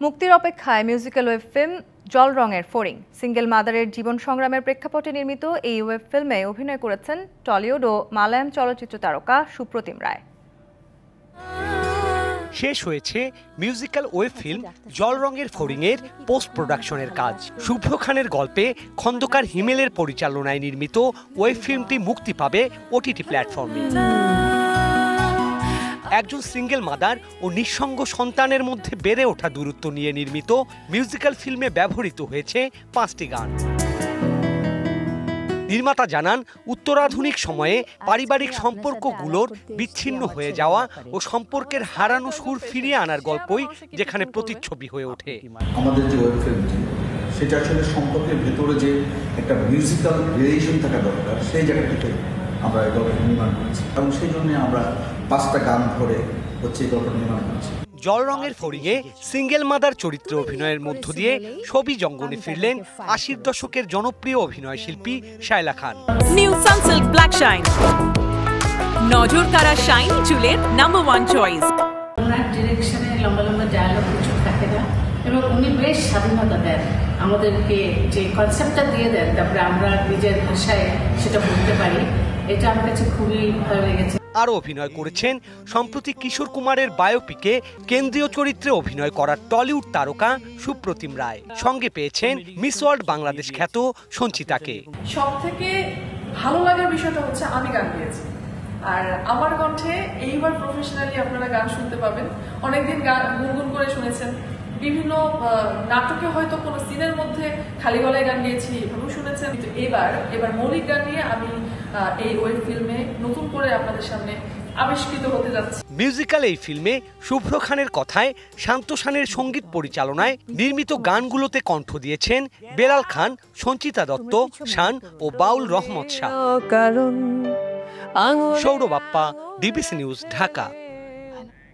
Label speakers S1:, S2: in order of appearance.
S1: মুক্তির অপেক্ষায় musical web film জল রঙের ফড়িং। সিঙ্গেল মাদারের জীবন সংগ্রামের প্রেক্ষাপটে নির্মিত এই ওয়েব ফিল্মে অভিনয় করেছেন টলিউড ও মালায়াম চলচ্চিত্র তারকা সুপ্রতিম রায়।
S2: শেষ হয়েছে মিউজিক্যাল ওয়েব ফিল্ম জল রঙের ফড়িংয়ের পোস্ট প্রোডাকশনের কাজ। শুভ্র খানের গল্পে খন্দকার হিমেলের পরিচালনায় নির্মিত ওয়েব ফিল্মটি মুক্তি পাবে ওটিটি প্ল্যাটফর্মে। একজন সিঙ্গেল মাদার ও নিঃসঙ্গ সন্তানের মধ্যে বেড়ে ওঠা দূরত্ব নিয়ে নির্মিত মিউজিক্যাল ফিল্মে ব্যবহৃত হয়েছে 5টি গান। নির্মাতা জানান, উত্তরাধুনিক সময়ে পারিবারিক সম্পর্কগুলোর বিচ্ছিন্ন হয়ে যাওয়া ও সম্পর্কের হারানো সুর ফিরিয়ে আনার গল্পই যেখানে প্রতিচ্ছবি হয়ে ওঠে।
S3: আমাদের যে ওয়েব ফিল্মটি সেটা আসলে সম্পর্কের ভেতরে যে একটা মিউজিক্যাল রিলেশন থাকা দরকার সেই জায়গা থেকে আমরা এই গল্পটি নির্মাণ করেছি এবং সেই জন্য আমরা 5টা গান ধরে হচ্ছে এই গল্পটি নির্মাণ করেছি।
S2: জল রঙের ফড়িংয়ে সিঙ্গেল মাদার চরিত্রে অভিনয়ের মধ্য দিয়ে ছবি জঙ্গলে ফিরলেন 80-র দশকের জনপ্রিয় অভিনয় শিল্পী শায়লা খান।
S4: নিউ সানসিল্ক ব্ল্যাক শাইন, নজর কাড়া শাইন চুলের নাম্বার 1 চয়েস।
S5: ওনার ডিরেকশনে লম্বা লম্বা ডায়ালগ কিছু থাকে না এবং উনি বেশ স্বাধীনতা দেন আমাদেরকে, যে কনসেপ্টটা দিয়ে দেন তারপরে আমরা নিজের ভাষায় সেটা বলতে পারি। এটা আমার কাছে খুবই ভালো লেগেছে।
S2: আরও অভিনয় করেছেন সম্প্রতি কিশোর কুমারের বায়োপিকে কেন্দ্রীয় চরিত্রে অভিনয় করার টলিউড তারকা সুপ্রতিম রায়। সঙ্গে পেয়েছেন মিস ওয়ার্ল্ড বাংলাদেশ খ্যাত সঞ্চিতাকে।
S6: সব থেকে ভালো লাগার বিষয়টা হচ্ছে আমি গান গেয়েছি, আর আমার কণ্ঠে এইবার প্রফেশনালি আপনারা গান শুনতে পাবেন। অনেকদিন গান গুনগুন করে শুনেছেন, বিভিন্ন নাটকে হয়তো কোনো সিনের মধ্যে খালি গলায় গান গেয়েছি এভাবেও শুনেছেন, কিন্তু এবার মৌলিক গান নিয়ে আমি এই ওয়েব ফিল্মে নতুন করে আপনাদের সামনে আবিষ্কৃত হতে যাচ্ছি।
S2: মিউজিক্যাল এই ফিল্মে শুভ্র খানের কথায় শান্ত শানের সঙ্গীত পরিচালনায় নির্মিত গানগুলোতে কণ্ঠ দিয়েছেন বেলাল খান, সঞ্চিতা দত্ত, শান ও বাউল রহমত শাহ। Sourav Bappa, DBC news, Dhaka.